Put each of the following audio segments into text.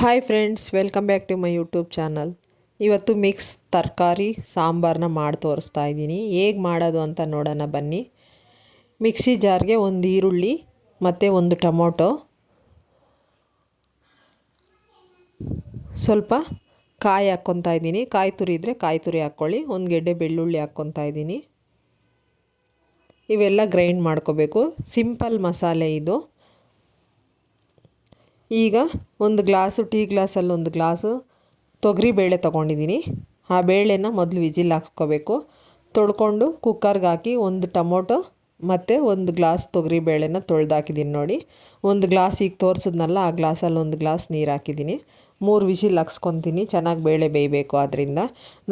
Hi friends, welcome back to my YouTube channel. ಇವತ್ತು mix ತರಕಾರಿ ಸಾಂಬಾರನ್ನ ಮಾಡಿ ತೋರಿಸ್ತಾ ಇದ್ದೀನಿ. ಹೇಗೆ ಮಾಡೋದು ಅಂತ ನೋಡೋಣ ಬನ್ನಿ. ಮಿಕ್ಸಿ ಜಾರ್ಗೆ ಒಂದು ಈರುಳ್ಳಿ ಮತ್ತು ಒಂದು ಟೊಮೊಟೊ, ಸ್ವಲ್ಪ ಕಾಯಿ ಹಾಕ್ಕೊತಾ ಇದ್ದೀನಿ. ಕಾಯಿ ತುರಿ ಇದ್ದರೆ ಕಾಯಿ ತುರಿ ಹಾಕ್ಕೊಳ್ಳಿ. ಒಂದು ಗೆಡ್ಡೆ ಬೆಳ್ಳುಳ್ಳಿ ಹಾಕ್ಕೊತಾ ಇದ್ದೀನಿ. ಇವೆಲ್ಲ ಗ್ರೈಂಡ್ ಮಾಡ್ಕೋಬೇಕು. ಸಿಂಪಲ್ ಮಸಾಲೆ ಇದು. ಈಗ ಒಂದು ಗ್ಲಾಸು, ಟೀ ಗ್ಲಾಸಲ್ಲಿ ಒಂದು ಗ್ಲಾಸು ತೊಗರಿಬೇಳೆ ತೊಗೊಂಡಿದ್ದೀನಿ. ಆ ಬೇಳೆನ ಮೊದಲು ವಿಜಿಲ್ ಹಾಕ್ಸ್ಕೋಬೇಕು. ತೊಳ್ಕೊಂಡು ಕುಕ್ಕರ್ಗೆ ಹಾಕಿ ಒಂದು ಟೊಮೊಟೊ ಮತ್ತು ಒಂದು ಗ್ಲಾಸ್ ತೊಗರಿಬೇಳೆನ ತೊಳೆದಾಕಿದ್ದೀನಿ ನೋಡಿ. ಒಂದು ಗ್ಲಾಸ್ ಈಗ ತೋರಿಸಿದ್ನಲ್ಲ, ಆ ಗ್ಲಾಸಲ್ಲಿ ಒಂದು ಗ್ಲಾಸ್ ನೀರು ಹಾಕಿದ್ದೀನಿ. 3 ವಿಜಿಲ್ ಹಾಕ್ಸ್ಕೊತೀನಿ. ಚೆನ್ನಾಗಿ ಬೇಳೆ ಬೇಯಬೇಕು. ಆದ್ದರಿಂದ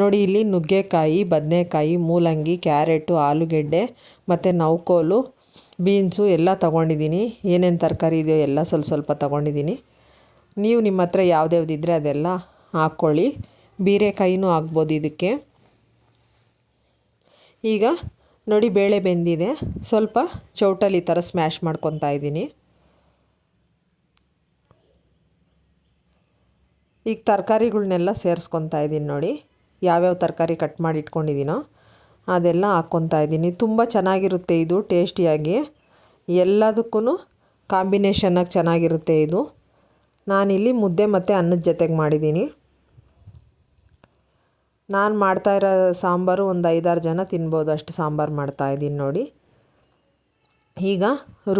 ನೋಡಿ, ಇಲ್ಲಿ ನುಗ್ಗೆಕಾಯಿ, ಬದನೆಕಾಯಿ, ಮೂಲಂಗಿ, ಕ್ಯಾರೆಟು, ಆಲೂಗೆಡ್ಡೆ ಮತ್ತು ನವಕೋಲು, ಬೀನ್ಸು ಎಲ್ಲ ತೊಗೊಂಡಿದ್ದೀನಿ. ಏನೇನು ತರಕಾರಿ ಇದೆಯೋ ಎಲ್ಲ ಸ್ವಲ್ಪ ಸ್ವಲ್ಪ ತೊಗೊಂಡಿದ್ದೀನಿ. ನೀವು ನಿಮ್ಮ ಹತ್ರ ಯಾವುದ್ಯಾವ್ದಿದ್ರೆ ಅದೆಲ್ಲ ಹಾಕ್ಕೊಳ್ಳಿ. ಬೀರೆಕಾಯಿನೂ ಹಾಕ್ಬೋದು ಇದಕ್ಕೆ. ಈಗ ನೋಡಿ, ಬೇಳೆ ಬೆಂದಿದೆ. ಸ್ವಲ್ಪ ಚೌಟಲ್ಲಿ ಈ ಥರ ಸ್ಮ್ಯಾಶ್ ಮಾಡ್ಕೊತಾ ಇದ್ದೀನಿ. ಈಗ ತರಕಾರಿಗಳ್ನೆಲ್ಲ ಸೇರಿಸ್ಕೊತಾ ಇದ್ದೀನಿ ನೋಡಿ. ಯಾವ್ಯಾವ ತರಕಾರಿ ಕಟ್ ಮಾಡಿ ಇಟ್ಕೊಂಡಿದ್ದೀನೋ ಅದೆಲ್ಲ ಹಾಕ್ಕೊತಾ ಇದ್ದೀನಿ. ತುಂಬ ಚೆನ್ನಾಗಿರುತ್ತೆ ಇದು, ಟೇಸ್ಟಿಯಾಗಿ. ಎಲ್ಲದಕ್ಕೂ ಕಾಂಬಿನೇಷನ್ನಾಗಿ ಚೆನ್ನಾಗಿರುತ್ತೆ ಇದು. ನಾನಿಲ್ಲಿ ಮುದ್ದೆ ಮತ್ತು ಅನ್ನದ ಜೊತೆಗೆ ಮಾಡಿದ್ದೀನಿ. ನಾನು ಮಾಡ್ತಾಯಿರೋ ಸಾಂಬಾರು ಒಂದು 5-6 ಜನ ತಿನ್ಬೋದು, ಅಷ್ಟು ಸಾಂಬಾರು ಮಾಡ್ತಾಯಿದ್ದೀನಿ ನೋಡಿ. ಈಗ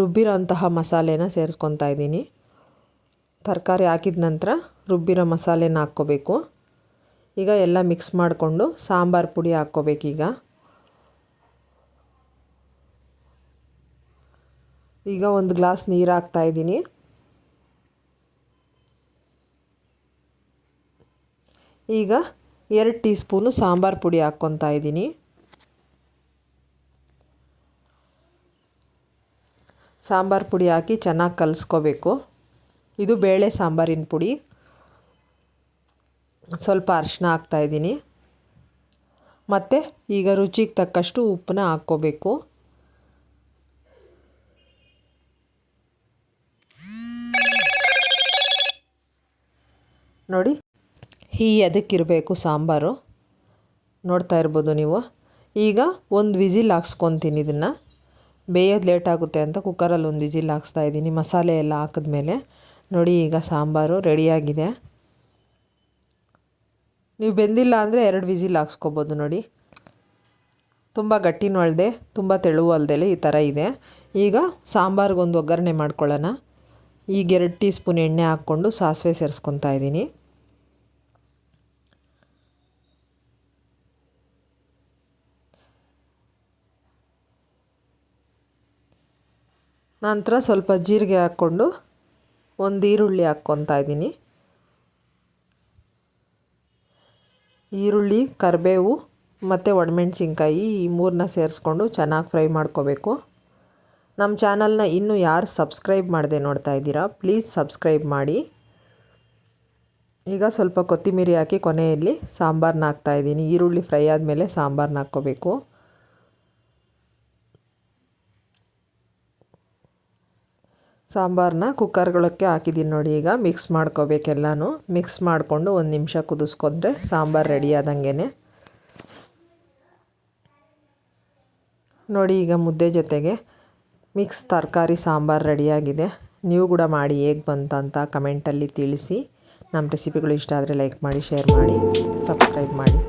ರುಬ್ಬಿರೋ ಅಂತಹ ಮಸಾಲೆನ ಸೇರಿಸ್ಕೊತಾ ಇದ್ದೀನಿ. ತರಕಾರಿ ಹಾಕಿದ ನಂತರ ರುಬ್ಬಿರೋ ಮಸಾಲೆನ ಹಾಕ್ಕೋಬೇಕು. ಈಗ ಎಲ್ಲ ಮಿಕ್ಸ್ ಮಾಡಿಕೊಂಡು ಸಾಂಬಾರು ಪುಡಿ ಹಾಕ್ಕೋಬೇಕೀಗ. ಈಗ ಒಂದು ಗ್ಲಾಸ್ ನೀರು ಹಾಕ್ತಾಯಿದ್ದೀನಿ. ಈಗ 2 ಟೀ ಸ್ಪೂನು ಸಾಂಬಾರು ಪುಡಿ ಹಾಕ್ಕೊತಾ ಇದ್ದೀನಿ. ಸಾಂಬಾರು ಪುಡಿ ಹಾಕಿ ಚೆನ್ನಾಗಿ ಕಲಿಸ್ಕೋಬೇಕು. ಇದು ಬೇಳೆ ಸಾಂಬಾರಿನ ಪುಡಿ. ಸ್ವಲ್ಪ ಅರಿಶಿನ ಹಾಕ್ತಾಯಿದ್ದೀನಿ. ಮತ್ತು ಈಗ ರುಚಿಗೆ ತಕ್ಕಷ್ಟು ಉಪ್ಪನ್ನ ಹಾಕ್ಕೋಬೇಕು. ನೋಡಿ, ಅದಕ್ಕಿರಬೇಕು ಸಾಂಬಾರು. ನೋಡ್ತಾ ಇರ್ಬೋದು ನೀವು. ಈಗ ಒಂದು ವಿಜಿಲ್ ಹಾಕ್ಸ್ಕೊತೀನಿ. ಇದನ್ನು ಬೇಯೋದು ಲೇಟ್ ಆಗುತ್ತೆ ಅಂತ ಕುಕ್ಕರಲ್ಲಿ ಒಂದು ವಿಜಿಲ್ ಹಾಕ್ಸ್ತಾ ಇದ್ದೀನಿ. ಮಸಾಲೆ ಎಲ್ಲ ಹಾಕಿದ್ಮೇಲೆ ನೋಡಿ, ಈಗ ಸಾಂಬಾರು ರೆಡಿಯಾಗಿದೆ. ನೀವು ಬೆಂದಿಲ್ಲ ಅಂದರೆ 2 ವಿಜಿಲ್ ಹಾಕ್ಸ್ಕೊಬೋದು ನೋಡಿ. ತುಂಬ ಗಟ್ಟಿನೂ ಅಲ್ಲದೆ ತುಂಬ ತೆಳುವು ಅಲ್ಲದೆ ಈ ಥರ ಇದೆ. ಈಗ ಸಾಂಬಾರಿಗೊಂದು ಒಗ್ಗರಣೆ ಮಾಡ್ಕೊಳ್ಳೋಣ. ಈಗ 2 ಟೀ ಸ್ಪೂನ್ ಎಣ್ಣೆ ಹಾಕ್ಕೊಂಡು ಸಾಸಿವೆ ಸೇರಿಸ್ಕೊತಾ ಇದ್ದೀನಿ. ನಂತರ ಸ್ವಲ್ಪ ಜೀರಿಗೆ ಹಾಕ್ಕೊಂಡು ಒಂದು ಈರುಳ್ಳಿ ಹಾಕ್ಕೊತಾ ಇದ್ದೀನಿ. ಈರುಳ್ಳಿ, ಕರಿಬೇವು ಮತ್ತು ಒಣಮೆಣ್ಸಿನ್ಕಾಯಿ ಈ 3ನ ಸೇರಿಸ್ಕೊಂಡು ಚೆನ್ನಾಗಿ ಫ್ರೈ ಮಾಡ್ಕೋಬೇಕು. ನಮ್ಮ ಚಾನಲ್ನ ಇನ್ನೂ ಯಾರು ಸಬ್ಸ್ಕ್ರೈಬ್ ಮಾಡದೆ ನೋಡ್ತಾ ಇದ್ದೀರಾ, ಪ್ಲೀಸ್ ಸಬ್ಸ್ಕ್ರೈಬ್ ಮಾಡಿ. ಈಗ ಸ್ವಲ್ಪ ಕೊತ್ತಂಬರಿ ಹಾಕಿ ಕೊನೆಯಲ್ಲಿ ಸಾಂಬಾರನ್ನ ಹಾಕ್ತಾಯಿದ್ದೀನಿ. ಈರುಳ್ಳಿ ಫ್ರೈ ಆದಮೇಲೆ ಸಾಂಬಾರನ್ನ ಹಾಕ್ಕೋಬೇಕು. ಸಾಂಬಾರನ್ನ ಕುಕ್ಕರ್ಗಳಕ್ಕೆ ಹಾಕಿದ್ದೀನಿ ನೋಡಿ. ಈಗ ಮಿಕ್ಸ್ ಮಾಡ್ಕೋಬೇಕೆಲ್ಲನೂ. ಮಿಕ್ಸ್ ಮಾಡಿಕೊಂಡು 1 ನಿಮಿಷ ಕುದಿಸ್ಕೊಂಡ್ರೆ ಸಾಂಬಾರು ರೆಡಿ ಆದಂಗೆ ನೋಡಿ. ಈಗ ಮುದ್ದೆ ಜೊತೆಗೆ ಮಿಕ್ಸ್ ತರಕಾರಿ ಸಾಂಬಾರು ರೆಡಿಯಾಗಿದೆ. ನೀವು ಕೂಡ ಮಾಡಿ ಹೇಗೆ ಬಂತಂತ ಕಮೆಂಟಲ್ಲಿ ತಿಳಿಸಿ. ನಮ್ಮ ರೆಸಿಪಿಗಳು ಇಷ್ಟ ಆದರೆ ಲೈಕ್ ಮಾಡಿ, ಶೇರ್ ಮಾಡಿ, ಸಬ್ಸ್ಕ್ರೈಬ್ ಮಾಡಿ.